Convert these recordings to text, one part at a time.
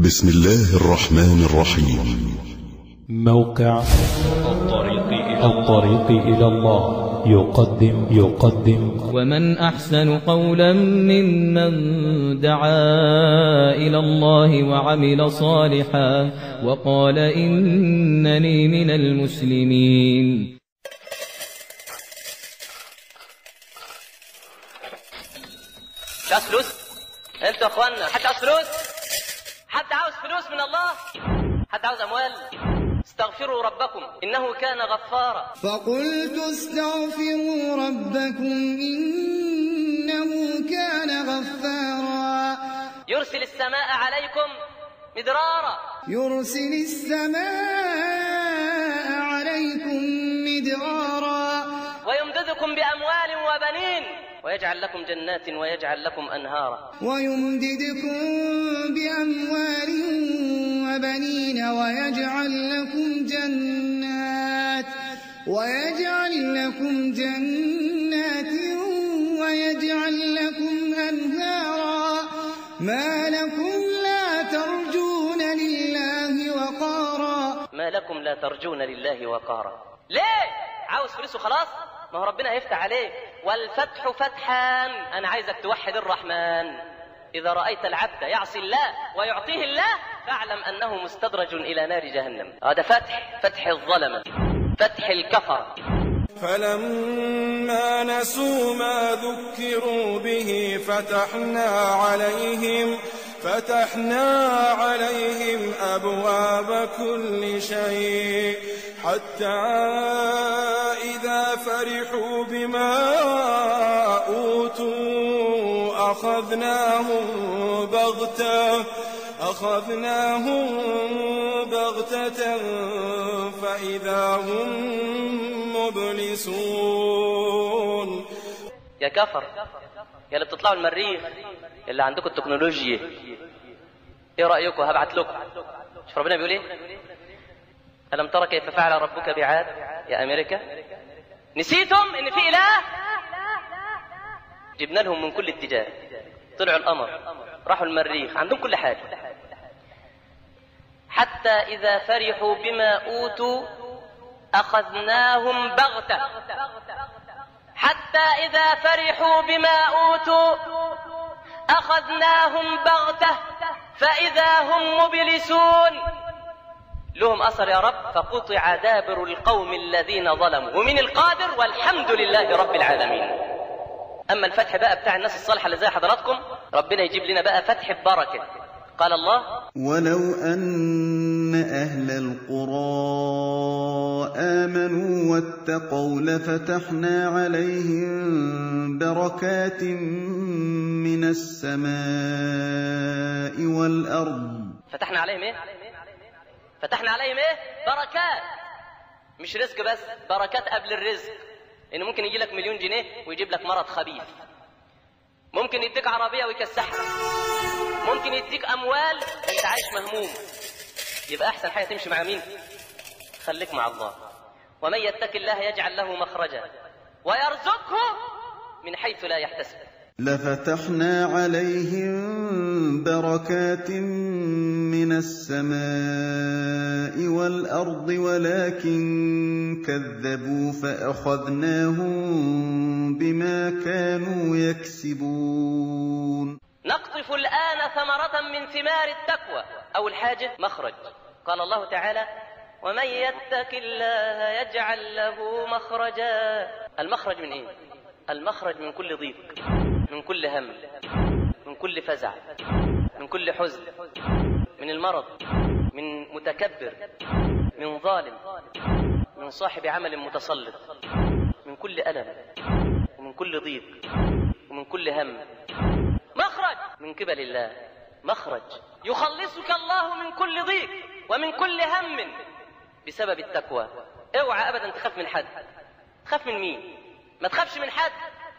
بسم الله الرحمن الرحيم. موقع الطريق إلى الله يقدم ومن أحسن قولا ممن دعا إلى الله وعمل صالحا وقال إنني من المسلمين. مش عاوز فلوس؟ انتوا اخوانا حد عاوز فلوس؟ حد عاوز فلوس من الله؟ حد عاوز اموال؟ استغفروا ربكم انه كان غفارا. فقلت استغفروا ربكم انه كان غفارا يرسل السماء عليكم مدرارا ويمددكم باموال وبنين ويجعل لكم جنات ويجعل لكم أنهارا ويجعل لكم جنات ويجعل لكم أنهارا. ما لكم لا ترجون لله وقارا. ليه؟ عاوز فلوس وخلاص؟ ما هو ربنا هيفتح عليك. والفتح فتحان. أنا عايزك توحد الرحمن. إذا رأيت العبد يعصي الله ويعطيه الله فاعلم أنه مستدرج إلى نار جهنم. هذا فتح الظلمة، فتح الكفر. فلما نسوا ما ذكروا به فتحنا عليهم أبواب كل شيء حتى إذا فرحوا بما أوتوا أخذناهم بغتة فإذا هم مبلسون. يا كفر يا اللي بتطلعوا المريخ اللي عندكم التكنولوجيا، ايه رأيكم؟ هبعت لكم. شوف ربنا بيقول ايه؟ ألم ترى كيف فعل ربك بعاد يا أمريكا؟ نسيتم إن في إله؟ جبنا لهم من كل اتجاه، طلعوا القمر، راحوا المريخ، عندهم كل حاجة. حتى إذا فرحوا بما أوتوا أخذناهم بغتة. حتى إذا فرحوا بما أوتوا أخذناهم بغتة فإذا هم مبلسون. لهم أثر يا رب. فقطع دابر القوم الذين ظلموا ومن القادر والحمد لله رب العالمين. أما الفتح بقى بتاع الناس الصالحة اللي زي حضراتكم ربنا يجيب لنا بقى فتح ببركة. قال الله: ولو أن أهل القرى آمنوا واتقوا لفتحنا عليهم بركات من السماء والأرض. فتحنا عليهم إيه؟ فتحنا عليهم إيه؟ بركات. مش رزق بس، بركات قبل الرزق. إنه ممكن يجي لك 1,000,000 جنيه ويجيب لك مرض خبيث. ممكن يديك عربية ويكسحها. ممكن يديك أموال أنت عايش مهموم. يبقى أحسن حاجة تمشي مع مين؟ خليك مع الله. ومن يتق الله يجعل له مخرجا ويرزقه من حيث لا يحتسب. لفتحنا عليهم بركات من السماء والأرض ولكن كذبوا فأخذناهم بما كانوا يكسبون. نقطف الآن ثمرة من ثمار التقوى. أول حاجة مخرج. قال الله تعالى: ومن يتق الله يجعل له مخرجا. المخرج من إيه؟ المخرج من كل ضيق، من كل هم، من كل فزع، من كل حزن، من المرض، من متكبر، من ظالم، من صاحب عمل متسلط، من كل ألم ومن كل ضيق ومن كل هم. مخرج من قبل الله. مخرج يخلصك الله من كل ضيق ومن كل هم بسبب التقوى. اوعى أبدا تخاف من حد. تخاف من مين؟ ما تخافش من حد.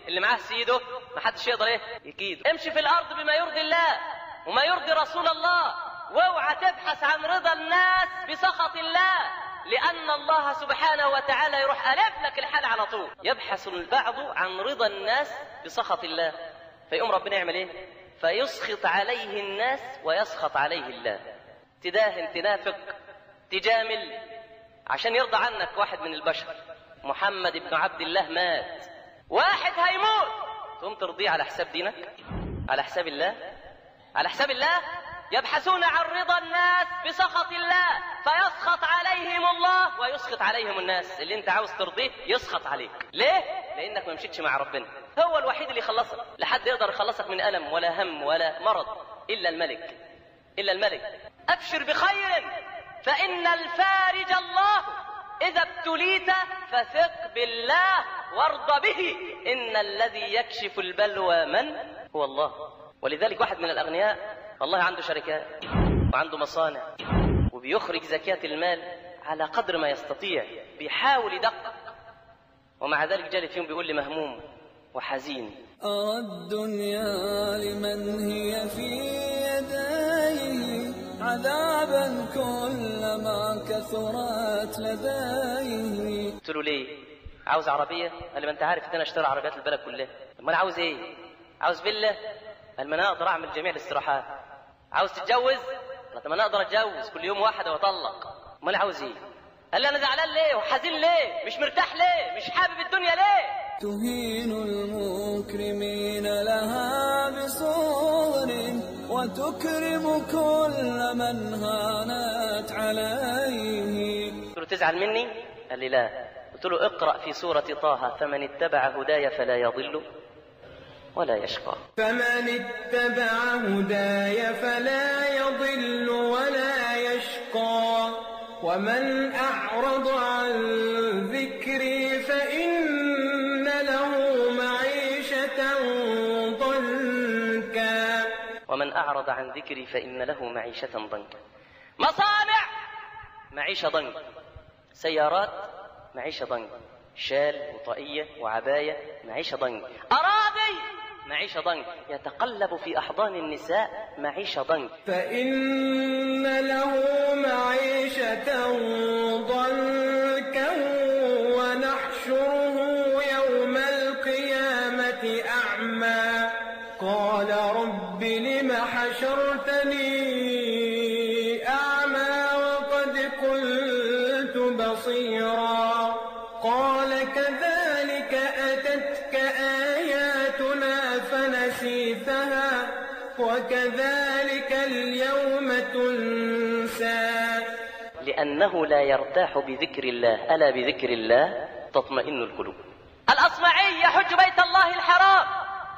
اللي معاه سيده ما حدش يقدر يكيده. امشي في الأرض بما يرضي الله وما يرضي رسول الله. واوعى تبحث عن رضا الناس بسخط الله، لأن الله سبحانه وتعالى يروح ألف لك الحال على طول. يبحث البعض عن رضا الناس بسخط الله، فيقوم ربنا يعمل ايه؟ فيسخط عليه الناس ويسخط عليه الله. تداهن، تنافق، تجامل عشان يرضى عنك واحد من البشر. محمد بن عبد الله مات، واحد هيموت، تقوم ترضيه على حساب دينك؟ على حساب الله؟ على حساب الله؟ يبحثون عن رضا الناس بسخط الله، فيسخط عليهم الله ويسخط عليهم الناس. اللي انت عاوز ترضيه يسخط عليك. ليه؟ لانك ما مشيتش مع ربنا. هو الوحيد اللي يخلصك. لا حد يقدر يخلصك من ألم ولا هم ولا مرض إلا الملك، إلا الملك. أبشر بخير فإن الفارج الله، إذا ابتليت فثق بالله وارض به، إن الذي يكشف البلوى من هو الله. ولذلك واحد من الأغنياء الله عنده شركات وعنده مصانع وبيخرج زكاة المال على قدر ما يستطيع، بيحاول يدقق، ومع ذلك جالي فيهم بيقول لي مهموم وحزين. أرى الدنيا لمن هي في يديه عذابا كلما كثرت لديه. قلت له ليه؟ عاوز عربية؟ قال لي ما انت عارف ان انا اشتري عربيات البلد كلها. طب ما انا عاوز ايه؟ عاوز فيلا؟ قال ما انا اقدر اعمل جميع الاستراحات. عاوز تتجوز؟ طب ما انا اقدر اتجوز كل يوم واحدة واطلق. ما انا عاوز ايه؟ قال لي انا زعلان ليه وحزين ليه؟ مش مرتاح ليه؟ مش حابب الدنيا ليه؟ تهين المكرمين لها بصور وتكرم كل من هانت عليه. قلت له تزعل مني؟ قال لي لا. قلت له اقرأ في سورة طه فمن اتبع هداي فلا يضل ولا يشقى. فمن اتبع هداي فلا يضل ولا يشقى ومن أعرض عن ذكري فإن له معيشة ضنكا. ومن أعرض عن ذكري فإن له معيشة ضنكا. مصانع معيشة ضنك، سيارات معيشة ضنك، شال وطاقية وعباية معيشة ضنك، أراضي معيشة ضنك، يتقلب في أحضان النساء معيشة ضنك. فإن له معيشة ضنكا ونحشره يوم القيامة أعمى قال رب لم حشرتني أعمى وقد كنت بصيرا قال كذلك أتتك آياتنا فنسيتها وكذلك اليوم تنسى. لأنه لا يرتاح بذكر الله، ألا بذكر الله تطمئن القلوب. الأصمعي يحج بيت الله الحرام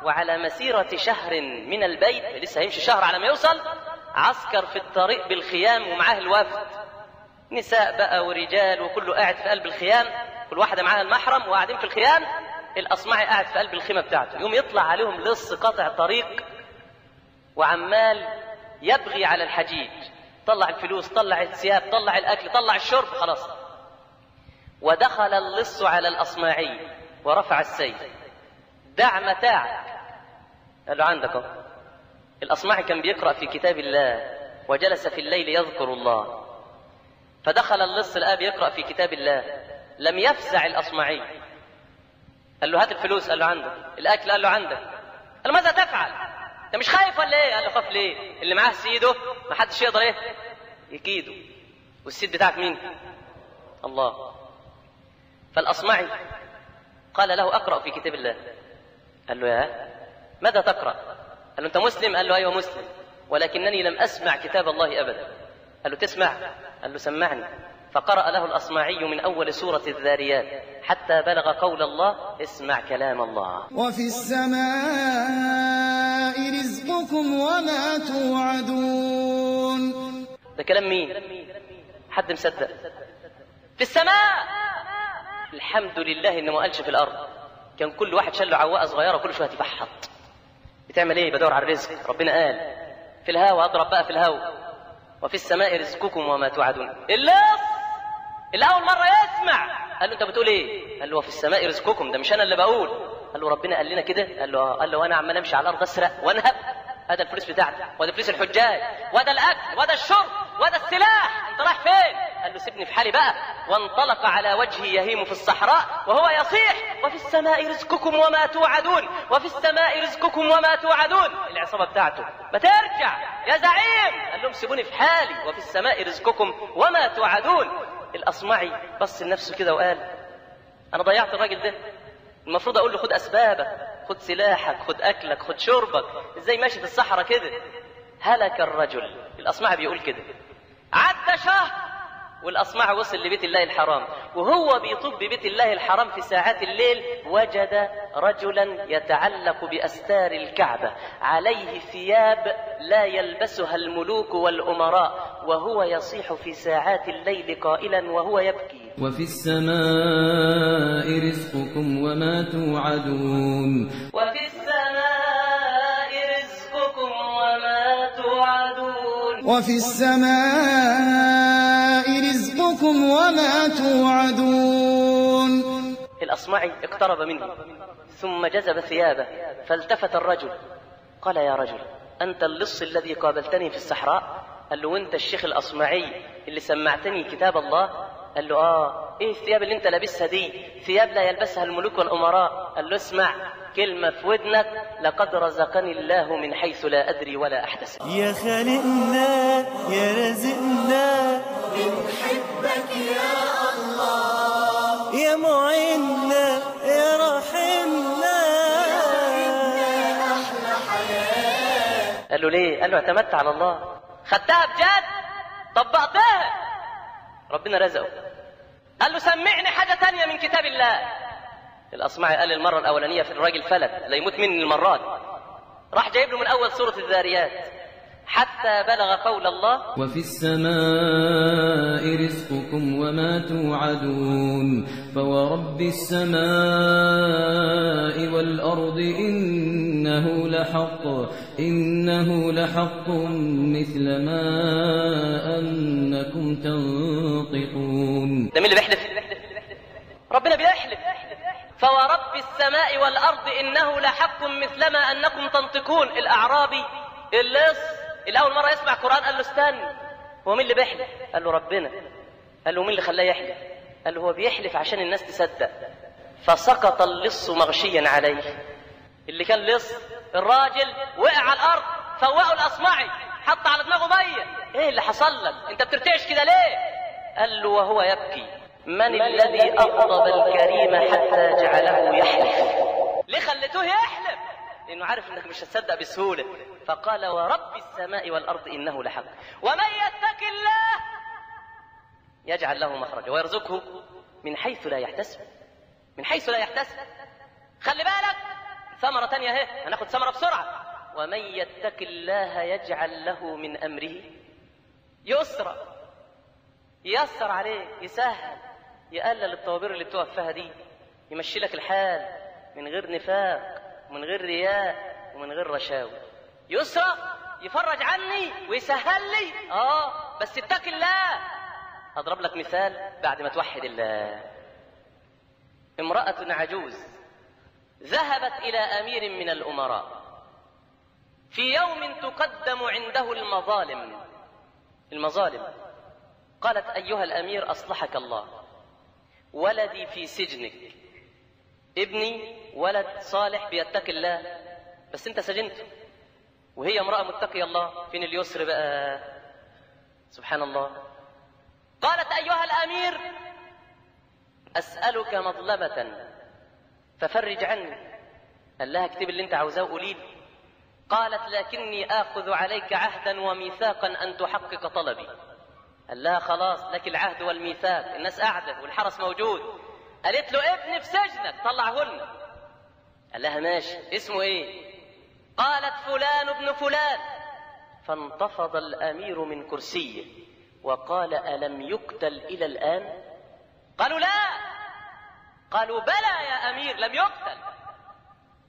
وعلى مسيرة شهر من البيت، لسه هيمشي شهر على ما يوصل، عسكر في الطريق بالخيام ومعاه الوفد، نساء بقى ورجال وكله قاعد في قلب الخيام، كل واحدة معاها المحرم وقاعدين في الخيام. الأصمعي قاعد في قلب الخيمة بتاعته، يوم يطلع عليهم لص قاطع طريق وعمال يبغي على الحجيج، طلع الفلوس، طلع الثياب، طلع الأكل، طلع الشرب، خلاص. ودخل اللص على الأصمعي ورفع السيف، دع متاعك. قال له عندك اهو. الأصمعي كان بيقرأ في كتاب الله وجلس في الليل يذكر الله، فدخل اللص الآب يقرأ في كتاب الله، لم يفزع الأصمعي. قال له هات الفلوس، قال له عندك. الأكل، قال له عندك. قال له ماذا تفعل؟ انت مش خايف ولا ايه؟ قال له خاف ليه؟ اللي معاه سيده ما حدش يقدر ايه يكيده، والسيد بتاعك مين؟ الله. فالأصمعي قال له اقرأ في كتاب الله. قال له يا ماذا تقرأ؟ قال له انت مسلم؟ قال له ايوه مسلم، ولكنني لم اسمع كتاب الله ابدا. قال له تسمع؟ قال له سمعني. فقرأ له الأصمعي من أول سورة الذاريات حتى بلغ قول الله اسمع كلام الله. وفي السماء رزقكم وما توعدون. ده كلام مين؟ حد مصدق؟ في السماء. الحمد لله إنه ما قالش في الأرض، كان كل واحد شال له عواقة صغيرة وكل شوية تبحط. بتعمل إيه؟ بدور على الرزق. ربنا قال في الهوا، أضرب بقى في الهوا. وفي السماء رزقكم وما توعدون. اللص اللي أول مرة يسمع قال له أنت بتقول إيه؟ قال له وفي السماء رزقكم، ده مش أنا اللي بقول. قال له ربنا قال لنا كده؟ قال له قال له وأنا عمال أمشي على الأرض أسرق وأنهب، هذا الفلوس بتاعتي وده فلوس الحجاج وده الأكل وده الشرب وده السلاح، أنت رايح فين؟ قال قال له سيبني في حالي بقى، وانطلق على وجهه يهيم في الصحراء وهو يصيح: وفي السماء رزقكم وما توعدون، وفي السماء رزقكم وما توعدون. العصابة بتاعته: ما ترجع يا زعيم. قال لهم سيبوني في حالي، وفي السماء رزقكم وما توعدون. الأصمعي بص لنفسه كده وقال: أنا ضيعت الراجل ده، المفروض أقول له خد أسبابك، خد سلاحك، خد أكلك، خد شربك، إزاي ماشي في الصحراء كده؟ هلك الرجل. الأصمعي بيقول كده. عدى شهر والأصمعي وصل لبيت الله الحرام، وهو بيطوف ببيت الله الحرام في ساعات الليل وجد رجلا يتعلق بأستار الكعبة، عليه ثياب لا يلبسها الملوك والأمراء، وهو يصيح في ساعات الليل قائلا وهو يبكي: وفي السماء رزقكم وما توعدون. وفي السماء رزقكم وما توعدون. وفي السماء رزقكم وما توعدون. الأصمعي اقترب منه ثم جذب ثيابه، فالتفت الرجل قال: يا رجل، أنت اللص الذي قابلتني في الصحراء؟ قال له: وانت الشيخ الأصمعي اللي سمعتني كتاب الله؟ قال له: ايه الثياب اللي انت لابسها دي؟ ثياب لا يلبسها الملوك والأمراء. قال له: اسمع كلمة في ودنك: لقد رزقني الله من حيث لا أدري ولا أحتسب. يا خالقنا يا رازقنا بنحبك يا الله، يا معيننا يا راحمنا، أحلى حياة. قال له: ليه؟ قال له: اعتمدت على الله، خدتها بجد، طبقتها، ربنا رزقه. قال له: سمعني حاجة تانية من كتاب الله. الأصمعي قال المرة الأولانية في الراجل فلت، لا يموت مني المرات. راح جايب له من أول سورة الذاريات حتى بلغ قول الله: وفي السماء رزقكم وما توعدون، فورب السماء والأرض إنه لحق مثل ما أنكم تنطقون. ده مين اللي بيحلف؟ ربنا بيحلف. فورب السماء والأرض إنه لحق مثلما أنكم تنطقون. الأعرابي اللص الأول مرة يسمع قرآن قال له: استنى، هو مين اللي بيحلف؟ قال له: ربنا. قال له: مين اللي خلاه يحلف؟ قال له: هو بيحلف عشان الناس تصدق. فسقط اللص مغشيا عليه. اللي كان لص الراجل وقع على الأرض، فوقه الأصمعي، حط على دماغه مية. ايه اللي حصل لك؟ انت بترتعش كده ليه؟ قال له وهو يبكي: من الذي أغضب الكريم حتى جعله يحلف؟ ليه خليتوه يحلف؟ لأنه عارف إنك مش هتصدق بسهولة. فقال: ورب السماء والأرض إنه لحق، ومن يتق الله يجعل له مخرجا ويرزقه من حيث لا يحتسب. من حيث لا يحتسب. خلي بالك، ثمرة تانية اهي، هناخد ثمرة بسرعة. ومن يتق الله يجعل له من أمره يسرا. ييسر عليه، يسهل، يقلل الطوابير اللي بتقف فيها دي، يمشي لك الحال من غير نفاق ومن غير رياء ومن غير رشاوى. يسرا، يفرج عني ويسهل لي. بس اتق الله. هضرب لك مثال بعد ما توحد الله. امرأة عجوز ذهبت إلى أمير من الأمراء في يوم تقدم عنده المظالم. قالت: أيها الأمير أصلحك الله، ولدي في سجنك، ابني ولد صالح بيتقي الله، بس انت سجنته. وهي امرأة متقية الله، فين اليسر بقى؟ سبحان الله. قالت: أيها الأمير أسألك مطلبة ففرج عني. قال لها: اكتب اللي انت عاوزاه وقولي لي. قالت: لكني آخذ عليك عهدا وميثاقا أن تحقق طلبي. قال لها: خلاص، لك العهد والميثاق، الناس قاعدة والحرس موجود. قالت له: ابني في سجنك، طلعه لنا. قال لها: ماشي، اسمه ايه؟ قالت: فلان ابن فلان. فانتفض الأمير من كرسيه وقال: ألم يقتل إلى الآن؟ قالوا: لا. قالوا: بلى يا أمير، لم يقتل.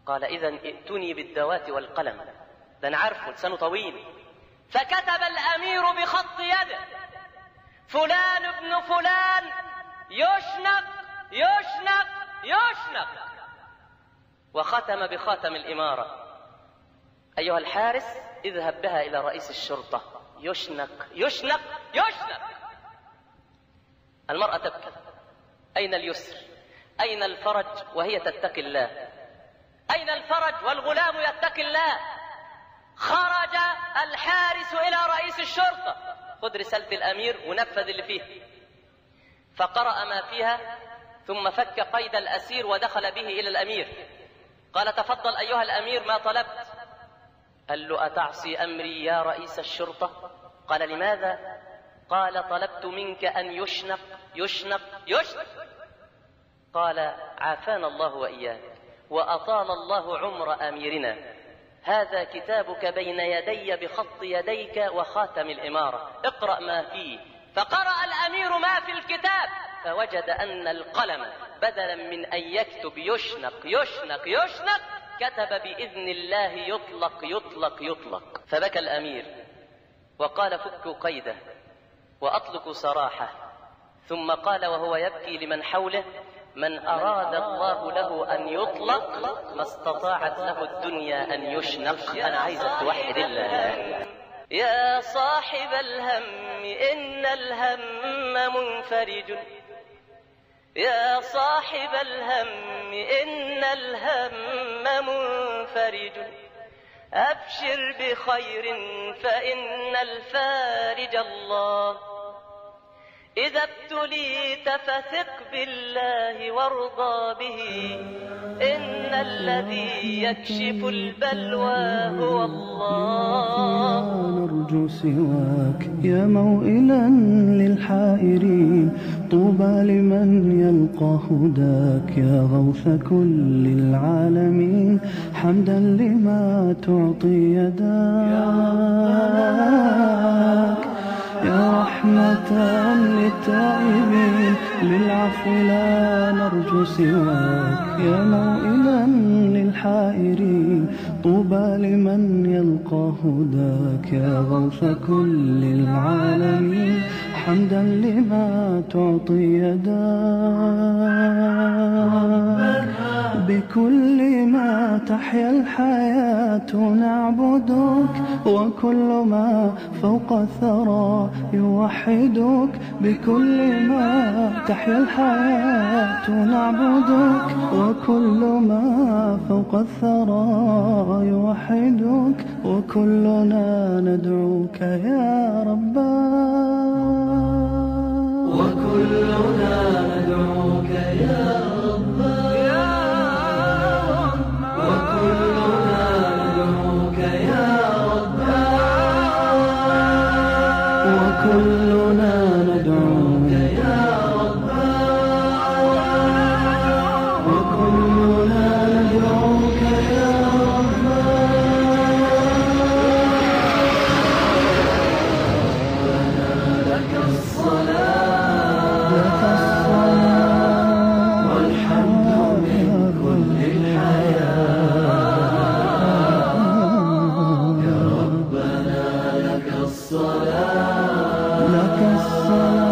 قال: إذن ائتوني بالدوات والقلم، ده أنا عارفه لسانه طويل. فكتب الأمير بخط يده: فلان ابن فلان يشنق يشنق يشنق، وختم بخاتم الإمارة: أيها الحارس اذهب بها إلى رئيس الشرطة، يشنق يشنق يشنق. المرأة تبكي. أين اليسر؟ أين الفرج وهي تتقي الله؟ أين الفرج والغلام يتقي الله؟ خرج الحارس إلى رئيس الشرطة: خذ رسالة الأمير ونفذ اللي فيه. فقرأ ما فيها ثم فك قيد الأسير ودخل به إلى الأمير. قال: تفضل أيها الأمير، ما طلبت؟ قال له: أتعصي أمري يا رئيس الشرطة؟ قال: لماذا؟ قال: طلبت منك أن يشنق يشنق يشنق. قال: عافانا الله وإياك وأطال الله عمر أميرنا، هذا كتابك بين يدي بخط يديك وخاتم الإمارة، اقرأ ما فيه. فقرأ الأمير ما في الكتاب فوجد أن القلم بدلا من أن يكتب يشنق يشنق يشنق كتب بإذن الله يطلق يطلق يطلق. فبكى الأمير وقال: فكوا قيده وأطلقوا سراحه. ثم قال وهو يبكي لمن حوله: من أراد الله له أن يطلق ما استطاعت له الدنيا أن يشنق. أنا عايزك توحد الله. يا صاحب الهم إن الهم منفرج، يا صاحب الهم إن الهم منفرج، أبشر بخير فإن الفارج الله، إذا ابتليت فثق بالله وارضى به، إن الذي يكشف البلوى هو الله. نرجو سواك يا موئلا للحائرين، طوبى لمن يلقى هداك يا غوث كل العالمين، حمدا لما تعطي يداك يا رحمة للتائبين، للعفو لا نرجو سواك يا موئلا للحائرين، طوبى لمن يلقى هداك يا غوث كل العالمين، حمدا لما تعطي يداك. بكل ما تحيا الحياة نعبدك، وكل ما فوق الثرى يوحدك، بكل ما تحيا الحياة نعبدك، وكل ما فوق الثرى يوحدك، وكلنا ندعوك يا رباه، وكلنا ندعوك يا رباه، وكلنا ندعوك يا رباه، وكلنا ندعوك يا رباه، وكلنا ندعوك يا رباه. لك الصلاة والحمد من كل الحياة، يا ربنا لك الصلاة، لك الصلاة